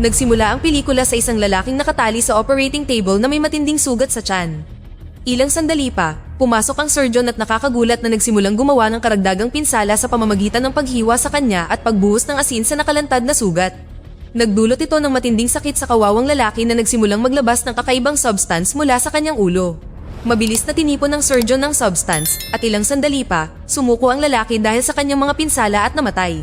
Nagsimula ang pelikula sa isang lalaking nakatali sa operating table na may matinding sugat sa tiyan. Ilang sandali pa, pumasok ang surgeon at nakakagulat na nagsimulang gumawa ng karagdagang pinsala sa pamamagitan ng paghiwa sa kanya at pagbuhos ng asin sa nakalantad na sugat. Nagdulot ito ng matinding sakit sa kawawang lalaki na nagsimulang maglabas ng kakaibang substance mula sa kanyang ulo. Mabilis na tinipon ng surgeon ng substance at ilang sandali pa, sumuko ang lalaki dahil sa kanyang mga pinsala at namatay.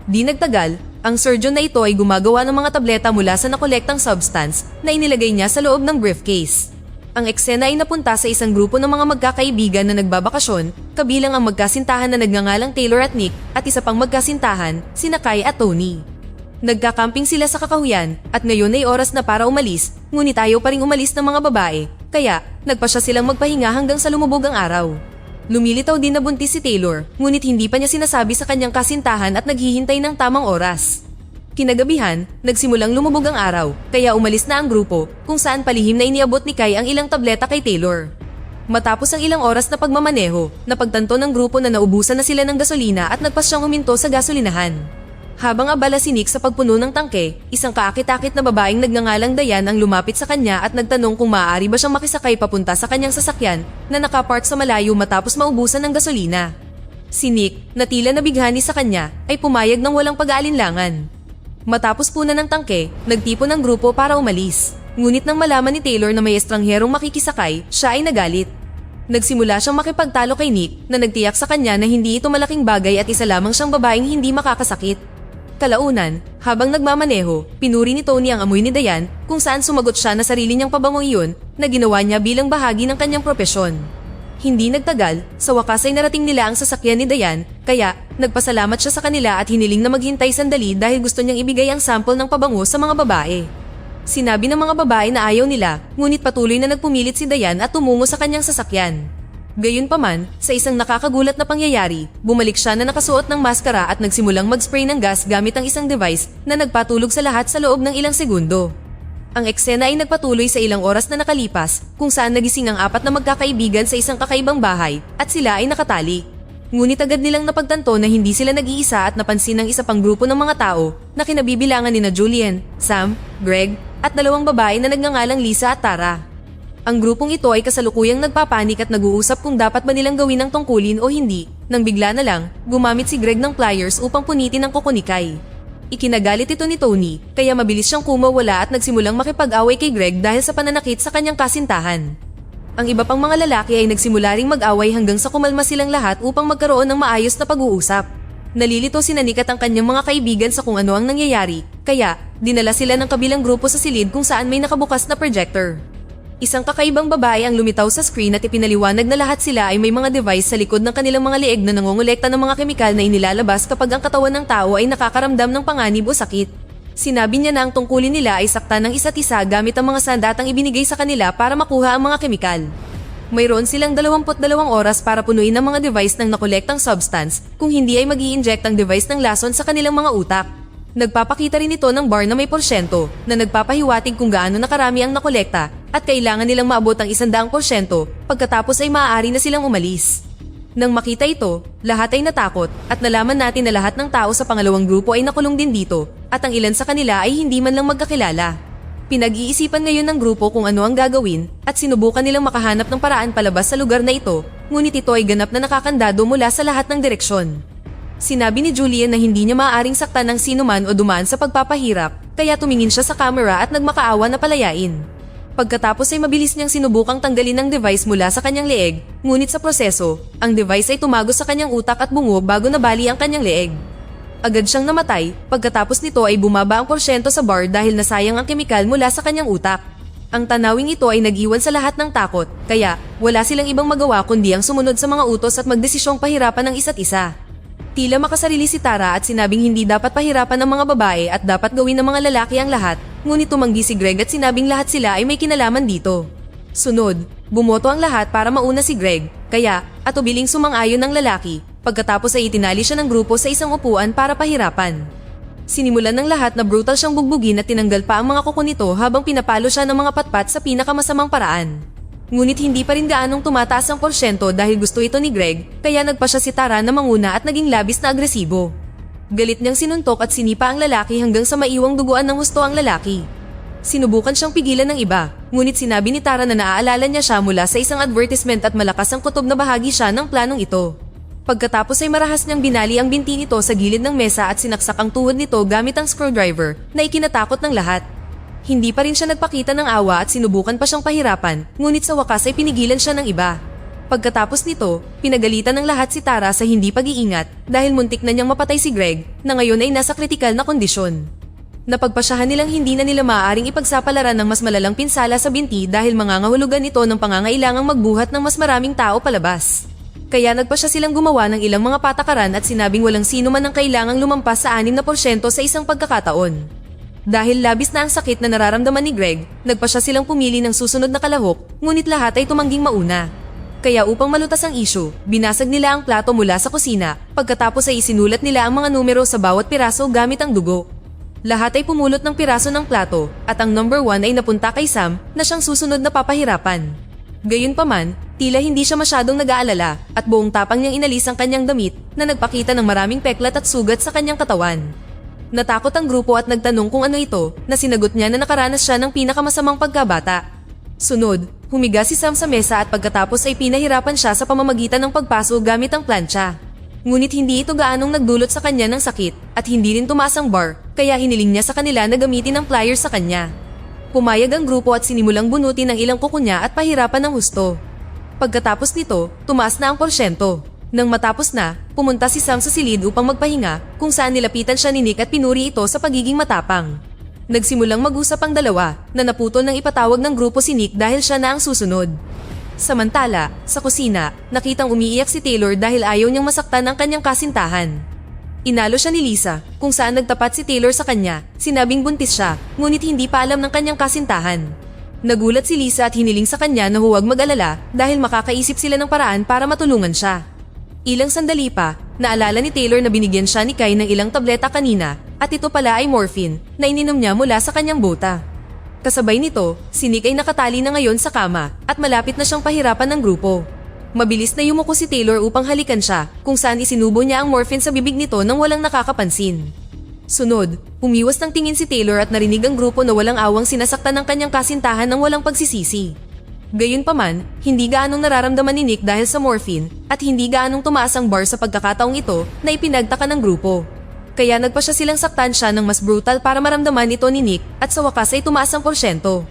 Di nagtagal, ang surgeon na ito ay gumagawa ng mga tableta mula sa nakolektang substance na inilagay niya sa loob ng briefcase. Ang eksena ay napunta sa isang grupo ng mga magkakaibigan na nagbabakasyon, kabilang ang magkasintahan na nagngangalang Taylor at Nick at isa pang magkasintahan, sina Kai at Tony. Nagkakamping sila sa kakahuyan at ngayon ay oras na para umalis, ngunit ayaw pa ring umalis ng mga babae, kaya nagpasya silang magpahinga hanggang sa lumubog ang araw. Lumilitaw din na buntis si Taylor, ngunit hindi pa niya sinasabi sa kanyang kasintahan at naghihintay ng tamang oras. Kinagabihan, nagsimulang lumubog ang araw, kaya umalis na ang grupo, kung saan palihim na iniabot ni Kai ang ilang tableta kay Taylor. Matapos ang ilang oras na pagmamaneho, napagtanto ng grupo na naubusan na sila ng gasolina at nagpasyang huminto sa gasolinahan. Habang abala si Nick sa pagpuno ng tangke, isang kaakit-akit na babaeng nagngangalang Dayan ang lumapit sa kanya at nagtanong kung maaari ba siyang makisakay papunta sa kanyang sasakyan na nakapark sa malayo matapos maubusan ng gasolina. Si Nick, na tila nabighani sa kanya, ay pumayag ng walang pag-aalinlangan. Matapos punan ng tangke, nagtipon ng grupo para umalis. Ngunit nang malaman ni Taylor na may estrangherong makikisakay, siya ay nagalit. Nagsimula siyang makipagtalo kay Nick na nagtiyak sa kanya na hindi ito malaking bagay at isa lamang siyang babaeng hindi makakasakit. Kalaunan, habang nagmamaneho, pinuri ni Tony ang amoy ni Dayan kung saan sumagot siya na sarili niyang pabango iyon na ginawa niya bilang bahagi ng kanyang propesyon. Hindi nagtagal, sa wakas ay narating nila ang sasakyan ni Dayan, kaya nagpasalamat siya sa kanila at hiniling na maghintay sandali dahil gusto niyang ibigay ang sample ng pabango sa mga babae. Sinabi ng mga babae na ayaw nila, ngunit patuloy na nagpumilit si Dayan at tumungo sa kanyang sasakyan. Gayunpaman, sa isang nakakagulat na pangyayari, bumalik siya na nakasuot ng maskara at nagsimulang mag-spray ng gas gamit ang isang device na nagpatulog sa lahat sa loob ng ilang segundo. Ang eksena ay nagpatuloy sa ilang oras na nakalipas, kung saan nagising ang apat na magkakaibigan sa isang kakaibang bahay at sila ay nakatali. Ngunit agad nilang napagtanto na hindi sila nag-iisa at napansin ng isa pang grupo ng mga tao na kinabibilangan nina Julian, Sam, Greg at dalawang babae na nagngangalang Lisa at Tara. Ang grupong ito ay kasalukuyang nagpapanik at nag-uusap kung dapat ba nilang gawin ang tungkulin o hindi, nang bigla na lang, gumamit si Greg ng pliers upang punitin ang kuko ni Kai. Ikinagalit ito ni Tony, kaya mabilis siyang kumawala at nagsimulang makipag-away kay Greg dahil sa pananakit sa kanyang kasintahan. Ang iba pang mga lalaki ay nagsimula ring mag-away hanggang sa kumalma silang lahat upang magkaroon ng maayos na pag-uusap. Nalilito si Nick at ang kanyang mga kaibigan sa kung ano ang nangyayari, kaya dinala sila ng kabilang grupo sa silid kung saan may nakabukas na projector. Isang kakaibang babae ang lumitaw sa screen at ipinaliwanag na lahat sila ay may mga device sa likod ng kanilang mga leeg na nangongolekta ng mga kemikal na inilalabas kapag ang katawan ng tao ay nakakaramdam ng panganib o sakit. Sinabi niya na ang tungkulin nila ay saktan ng isa't isa gamit ang mga sandatang ibinigay sa kanila para makuha ang mga kemikal. Mayroon silang 22 oras para punuin ang mga device ng nakolektang substance, kung hindi ay mag-i-inject ang device ng lason sa kanilang mga utak. Nagpapakita rin ito ng bar na may porsyento na nagpapahiwatig kung gaano nakarami ang nakolekta at kailangan nilang maabot ang 100% pagkatapos ay maaari na silang umalis. Nang makita ito, lahat ay natakot at nalaman natin na lahat ng tao sa pangalawang grupo ay nakulong din dito at ang ilan sa kanila ay hindi man lang magkakilala. Pinag-iisipan ngayon ng grupo kung ano ang gagawin at sinubukan nilang makahanap ng paraan palabas sa lugar na ito, ngunit ito ay ganap na nakakandado mula sa lahat ng direksyon. Sinabi ni Julian na hindi niya maaaring saktan ng sinuman o dumaan sa pagpapahirap, kaya tumingin siya sa camera at nagmakaawa na palayain. Pagkatapos ay mabilis niyang sinubukang tanggalin ang device mula sa kanyang leeg, ngunit sa proseso, ang device ay tumagos sa kanyang utak at bungo bago nabali ang kanyang leeg. Agad siyang namatay, pagkatapos nito ay bumaba ang porsyento sa bar dahil nasayang ang kemikal mula sa kanyang utak. Ang tanawing ito ay nag-iwan sa lahat ng takot, kaya wala silang ibang magawa kundi ang sumunod sa mga utos at magdesisyong pahirapan ng isa't isa. Tila makasarili si Tara at sinabing hindi dapat pahirapan ng mga babae at dapat gawin ng mga lalaki ang lahat, ngunit tumanggi si Greg at sinabing lahat sila ay may kinalaman dito. Sunod, bumoto ang lahat para mauna si Greg, kaya atubiling sumang-ayon ng lalaki, pagkatapos ay itinali siya ng grupo sa isang upuan para pahirapan. Sinimulan ng lahat na brutal siyang bugbugin at tinanggal pa ang mga kuko nito habang pinapalo siya ng mga patpat sa pinakamasamang paraan. Ngunit hindi pa rin gaanong tumataas ang porsyento dahil gusto ito ni Greg, kaya nagpa siya si Tara na manguna at naging labis na agresibo. Galit niyang sinuntok at sinipa ang lalaki hanggang sa maiwang duguan ng husto ang lalaki. Sinubukan siyang pigilan ng iba, ngunit sinabi ni Tara na naaalala niya siya mula sa isang advertisement at malakas ang kutob na bahagi siya ng planong ito. Pagkatapos ay marahas niyang binali ang binti nito sa gilid ng mesa at sinaksak ang tuhod nito gamit ang screwdriver na ikinatakot ng lahat. Hindi pa rin siya nagpakita ng awa at sinubukan pa siyang pahirapan, ngunit sa wakas ay pinigilan siya ng iba. Pagkatapos nito, pinagalitan ng lahat si Tara sa hindi pag-iingat dahil muntik na niyang mapatay si Greg na ngayon ay nasa kritikal na kondisyon. Napagpasyahan nilang hindi na nila maaaring ipagsapalaran ng mas malalang pinsala sa binti dahil mangangahulugan ito ng pangangailangang magbuhat ng mas maraming tao palabas. Kaya nagpasya silang gumawa ng ilang mga patakaran at sinabing walang sino man ang kailangang lumampas sa 6% sa isang pagkakataon. Dahil labis na ang sakit na nararamdaman ni Greg, nagpasya silang pumili ng susunod na kalahok, ngunit lahat ay tumangging mauna. Kaya upang malutas ang issue, binasag nila ang plato mula sa kusina, pagkatapos ay isinulat nila ang mga numero sa bawat piraso gamit ang dugo. Lahat ay pumulot ng piraso ng plato at ang number 1 ay napunta kay Sam na siyang susunod na papahirapan. Gayunpaman, tila hindi siya masyadong nag-aalala at buong tapang niyang inalis ang kanyang damit na nagpakita ng maraming peklat at sugat sa kanyang katawan. Natakot ang grupo at nagtanong kung ano ito na sinagot niya na nakaranas siya ng pinakamasamang pagkabata. Sunod, humiga si Sam sa mesa at pagkatapos ay pinahirapan siya sa pamamagitan ng pagpaso gamit ang plancha. Ngunit hindi ito gaanong nagdulot sa kanya ng sakit at hindi rin tumaas ang bar, kaya hiniling niya sa kanila na gamitin ang pliers sa kanya. Pumayag ang grupo at sinimulang bunutin ang ilang kuko niya at pahirapan ng husto. Pagkatapos nito, tumaas na ang porsyento. Nang matapos na, pumunta si Sam sa silid upang magpahinga kung saan nilapitan siya ni Nick at pinuri ito sa pagiging matapang. Nagsimulang mag-usap ang dalawa na naputol ng ipatawag ng grupo si Nick dahil siya na ang susunod. Samantala, sa kusina, nakitang umiiyak si Taylor dahil ayaw niyang masaktan ang kanyang kasintahan. Inalo siya ni Lisa kung saan nagtapat si Taylor sa kanya, sinabing buntis siya, ngunit hindi pa alam ng kanyang kasintahan. Nagulat si Lisa at hiniling sa kanya na huwag mag-alala dahil makakaisip sila ng paraan para matulungan siya. Ilang sandali pa, naalala ni Taylor na binigyan siya ni Kai ng ilang tableta kanina at ito pala ay morphine na ininom niya mula sa kanyang bota. Kasabay nito, si Nick ay nakatali na ngayon sa kama at malapit na siyang pahirapan ng grupo. Mabilis na yumuko si Taylor upang halikan siya kung saan isinubo niya ang morphine sa bibig nito nang walang nakakapansin. Sunod, umiwas ng tingin si Taylor at narinig ang grupo na walang awang sinasaktan ng kanyang kasintahan ng walang pagsisisi. Gayunpaman, hindi gaanong nararamdaman ni Nick dahil sa morphine at hindi gaanong tumaas ang bar sa pagkakataong ito na ipinagtaka ng grupo. Kaya nagpa siya silang saktan siya ng mas brutal para maramdaman ito ni Nick at sa wakas ay tumaas ang porsyento.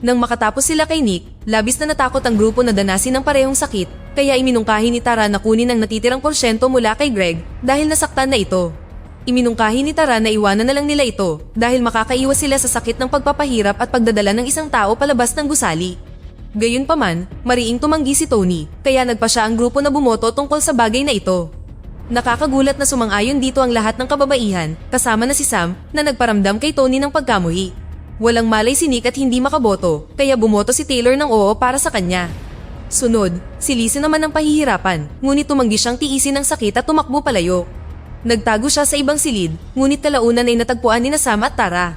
Nang makatapos sila kay Nick, labis na natakot ang grupo na danasin ng parehong sakit kaya iminungkahi ni Tara na kunin ang natitirang porsyento mula kay Greg dahil nasaktan na ito. Iminungkahi ni Tara na iwanan na lang nila ito dahil makakaiwas sila sa sakit ng pagpapahirap at pagdadala ng isang tao palabas ng gusali. Gayunpaman, mariing tumanggi si Tony kaya nagpa siya ang grupo na bumoto tungkol sa bagay na ito. Nakakagulat na sumang-ayon dito ang lahat ng kababaihan, kasama na si Sam na nagparamdam kay Tony ng pagkamuhi. Walang malay si Nick at hindi makaboto, kaya bumoto si Taylor ng oo para sa kanya. Sunod, si Lisa naman ang pahihirapan, ngunit tumanggi siyang tiisin ng sakit at tumakbo palayo. Nagtago siya sa ibang silid, ngunit kalaunan ay natagpuan ni Sam at Tara.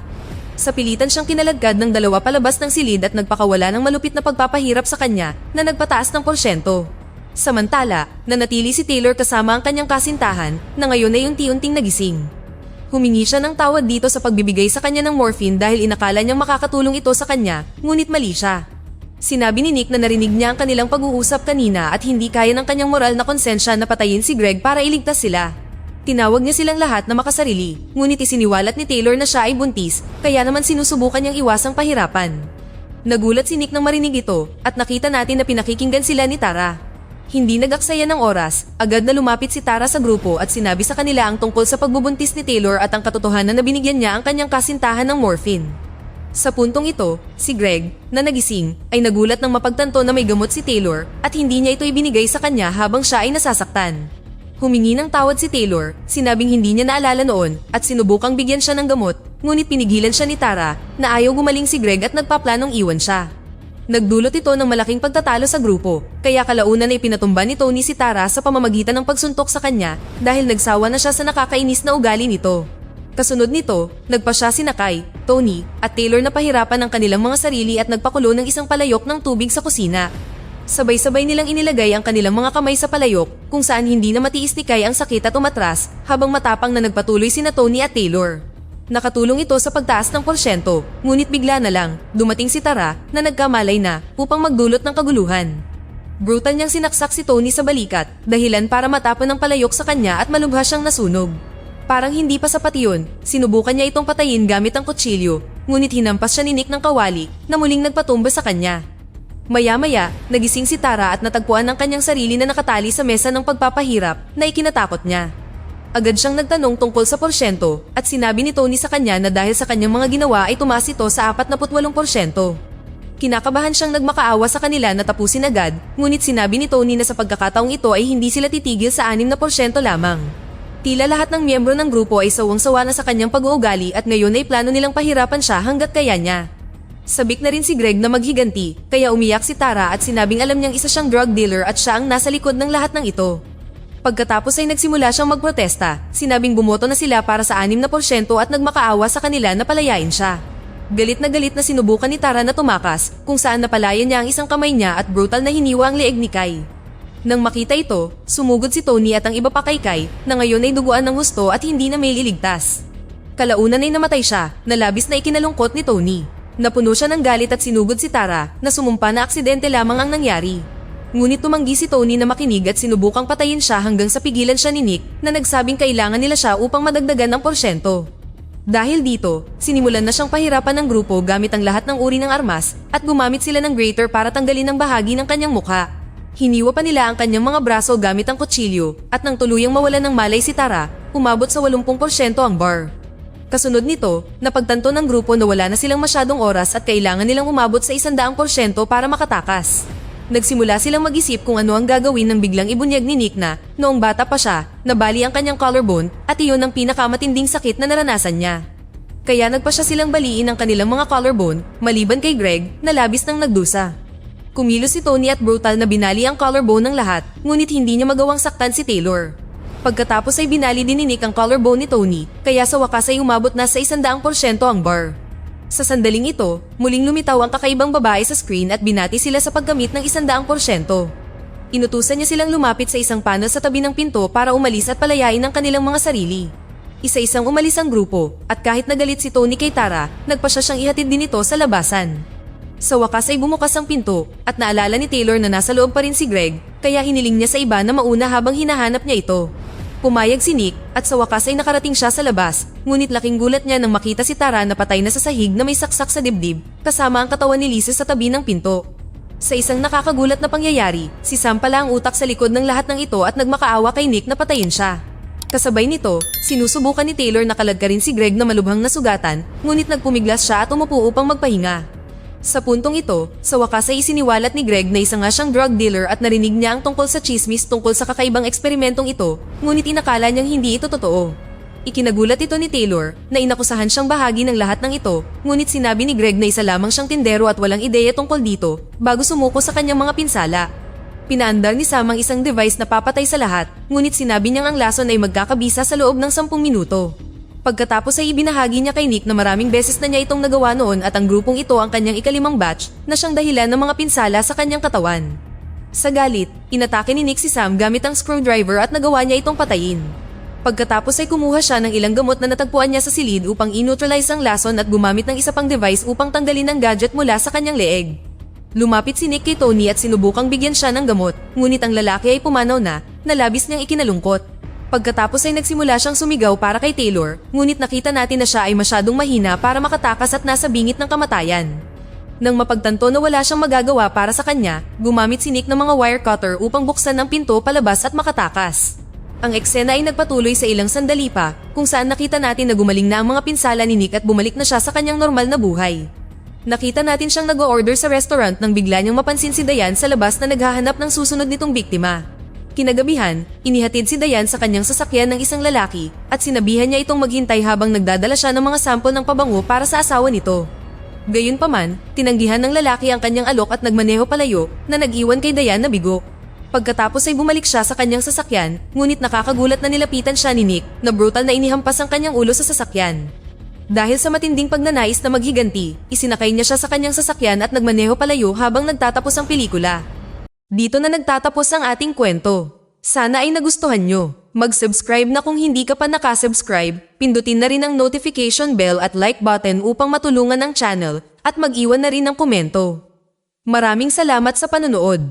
Sa pilitan siyang kinaladkad ng dalawa palabas ng silid at nagpakawala ng malupit na pagpapahirap sa kanya na nagpataas ng porsyento. Samantala, nanatili si Taylor kasama ang kanyang kasintahan na ngayon ay unti-unting nagising. Humingi siya ng tawad dito sa pagbibigay sa kanya ng morphine dahil inakala niyang makakatulong ito sa kanya, ngunit mali siya. Sinabi ni Nick na narinig niya ang kanilang pag-uusap kanina at hindi kaya ng kanyang moral na konsensya na patayin si Greg para iligtas sila. Tinawag niya silang lahat na makasarili, ngunit isiniwalat ni Taylor na siya ay buntis, kaya naman sinusubukan niyang iwasang pahirapan. Nagulat si Nick nang marinig ito at nakita natin na pinakikinggan sila ni Tara. Hindi nag-aksaya ng oras, agad na lumapit si Tara sa grupo at sinabi sa kanila ang tungkol sa pagbubuntis ni Taylor at ang katotohanan na binigyan niya ang kanyang kasintahan ng morphine. Sa puntong ito, si Greg, na nagising, ay nagulat nang mapagtanto na may gamot si Taylor at hindi niya ito ibinigay sa kanya habang siya ay nasasaktan. Humingi ng tawad si Taylor, sinabing hindi niya naalala noon at sinubukang bigyan siya ng gamot, ngunit pinigilan siya ni Tara na ayaw gumaling si Greg at nagpaplanong iwan siya. Nagdulot ito ng malaking pagtatalo sa grupo, kaya kalaunan ay pinatumba ni Tony si Tara sa pamamagitan ng pagsuntok sa kanya dahil nagsawa na siya sa nakakainis na ugali nito. Kasunod nito, nagpa siya sina Kai, Tony, at Taylor na pahirapan ang kanilang mga sarili at nagpakulo ng isang palayok ng tubig sa kusina. Sabay-sabay nilang inilagay ang kanilang mga kamay sa palayok kung saan hindi na matiis ni Kai ang sakit at umatras habang matapang na nagpatuloy sina Tony at Taylor. Nakatulong ito sa pagtaas ng porsyento, ngunit bigla na lang, dumating si Tara na nagkamalay na upang magdulot ng kaguluhan. Brutal niyang sinaksak si Tony sa balikat, dahilan para matapon ng palayok sa kanya at malubha siyang nasunog. Parang hindi pa sapat yun, sinubukan niya itong patayin gamit ang kutsilyo, ngunit hinampas siya ni Nick ng kawali na muling nagpatumba sa kanya. Maya-maya, nagising si Tara at natagpuan ang kanyang sarili na nakatali sa mesa ng pagpapahirap na ikinatakot niya. Agad siyang nagtanong tungkol sa porsyento at sinabi ni Tony sa kanya na dahil sa kanyang mga ginawa ay tumaas ito sa 48%. Kinakabahan siyang nagmakaawa sa kanila na tapusin agad, ngunit sinabi ni Tony na sa pagkakataong ito ay hindi sila titigil sa 6% lamang. Tila lahat ng miyembro ng grupo ay sawang-sawa na sa kanyang pag-uugali at ngayon ay plano nilang pahirapan siya hanggat kaya niya. Sabik na rin si Greg na maghiganti, kaya umiyak si Tara at sinabing alam niyang isa siyang drug dealer at siya ang nasa likod ng lahat ng ito. Pagkatapos ay nagsimula siyang magprotesta, sinabing bumoto na sila para sa 6% at nagmakaawa sa kanila na palayain siya. Galit na sinubukan ni Tara na tumakas, kung saan napalayan niya ang isang kamay niya at brutal na hiniwa ang leeg ni Kai. Nang makita ito, sumugod si Tony at ang iba pa kay Kai na ngayon ay duguan ng husto at hindi na may liligtas. Kalaunan ay namatay siya, na labis na ikinalungkot ni Tony. Napuno siya ng galit at sinugod si Tara na sumumpa na aksidente lamang ang nangyari. Ngunit tumanggi si Tony na makinig at sinubukang patayin siya hanggang sa pigilan siya ni Nick na nagsabing kailangan nila siya upang madagdagan ng porsyento. Dahil dito, sinimulan na siyang pahirapan ng grupo gamit ang lahat ng uri ng armas at gumamit sila ng grater para tanggalin ang bahagi ng kanyang mukha. Hiniwa pa nila ang kanyang mga braso gamit ang kutsilyo at nang tuluyang mawalan ng malay si Tara, umabot sa 80% ang bar. Kasunod nito, napagtanto ng grupo na wala na silang masyadong oras at kailangan nilang umabot sa 100% para makatakas. Nagsimula silang mag-isip kung ano ang gagawin nang biglang ibunyag ni Nick na, noong bata pa siya, nabali ang kanyang collarbone at iyon ang pinakamatinding sakit na naranasan niya. Kaya nagpasya silang baliin ang kanilang mga collarbone, maliban kay Greg na labis nang nagdusa. Kumilos si Tony at brutal na binali ang collarbone ng lahat, ngunit hindi niya magawang saktan si Taylor. Pagkatapos ay binali din ni Nick ang collarbone ni Tony, kaya sa wakas ay umabot na sa 100% ang bar. Sa sandaling ito, muling lumitaw ang kakaibang babae sa screen at binati sila sa paggamit ng 100%. Inutusan niya silang lumapit sa isang panel sa tabi ng pinto para umalis at palayain ang kanilang mga sarili. Isa-isang umalis ang grupo, at kahit nagalit si Tony kay Tara, nagpasya siyang ihatid din ito sa labasan. Sa wakas ay bumukas ang pinto, at naalala ni Taylor na nasa loob pa rin si Greg, kaya hiniling niya sa iba na mauna habang hinahanap niya ito. Pumayag si Nick at sa wakas ay nakarating siya sa labas, ngunit laking gulat niya nang makita si Tara na patay na sa sahig na may saksak sa dibdib, kasama ang katawan ni Lisa sa tabi ng pinto. Sa isang nakakagulat na pangyayari, si Sam pala ang utak sa likod ng lahat ng ito at nagmakaawa kay Nick na patayin siya. Kasabay nito, sinusubukan ni Taylor na kalagkarin si Greg na malubhang nasugatan, ngunit nagpumiglas siya at umupo upang magpahinga. Sa puntong ito, sa wakas ay isiniwalat ni Greg na isa nga siyang drug dealer at narinig niya ang tungkol sa chismis tungkol sa kakaibang eksperimentong ito, ngunit inakala niyang hindi ito totoo. Ikinagulat ito ni Taylor na inakusahan siyang bahagi ng lahat ng ito, ngunit sinabi ni Greg na isa lamang siyang tindero at walang ideya tungkol dito bago sumuko sa kanyang mga pinsala. Pinaandar ni Sam ang isang device na papatay sa lahat, ngunit sinabi niyang ang lason ay magkakabisa sa loob ng 10 minuto. Pagkatapos ay ibinahagi niya kay Nick na maraming beses na niya itong nagawa noon at ang grupong ito ang kanyang ikalimang batch na siyang dahilan ng mga pinsala sa kanyang katawan. Sa galit, inatake ni Nick si Sam gamit ang screwdriver at nagawa niya itong patayin. Pagkatapos ay kumuha siya ng ilang gamot na natagpuan niya sa silid upang i-neutralize ang lason at gumamit ng isa pang device upang tanggalin ang gadget mula sa kanyang leeg. Lumapit si Nick kay Tony at sinubukang bigyan siya ng gamot, ngunit ang lalaki ay pumanaw na labis niyang ikinalungkot. Pagkatapos ay nagsimula siyang sumigaw para kay Taylor, ngunit nakita natin na siya ay masyadong mahina para makatakas at nasa bingit ng kamatayan. Nang mapagtanto na wala siyang magagawa para sa kanya, gumamit si Nick ng mga wire cutter upang buksan ang pinto palabas at makatakas. Ang eksena ay nagpatuloy sa ilang sandali pa, kung saan nakita natin na gumaling na ang mga pinsala ni Nick at bumalik na siya sa kanyang normal na buhay. Nakita natin siyang nag-o-order sa restaurant nang bigla niyang mapansin si Diane sa labas na naghahanap ng susunod nitong biktima. Kinagabihan, inihatid si Diane sa kanyang sasakyan ng isang lalaki at sinabihan niya itong maghintay habang nagdadala siya ng mga sample ng pabango para sa asawa nito. Gayunpaman, tinanggihan ng lalaki ang kanyang alok at nagmaneho palayo na nag-iwan kay Diane na bigo. Pagkatapos ay bumalik siya sa kanyang sasakyan, ngunit nakakagulat na nilapitan siya ni Nick na brutal na inihampas ang kanyang ulo sa sasakyan. Dahil sa matinding pagnanais na maghiganti, isinakay niya siya sa kanyang sasakyan at nagmaneho palayo habang nagtatapos ang pelikula. Dito na nagtatapos ang ating kwento. Sana ay nagustuhan nyo. Mag-subscribe na kung hindi ka pa nakasubscribe, pindutin na rin ang notification bell at like button upang matulungan ang channel at mag-iwan na rin ng komento. Maraming salamat sa panonood.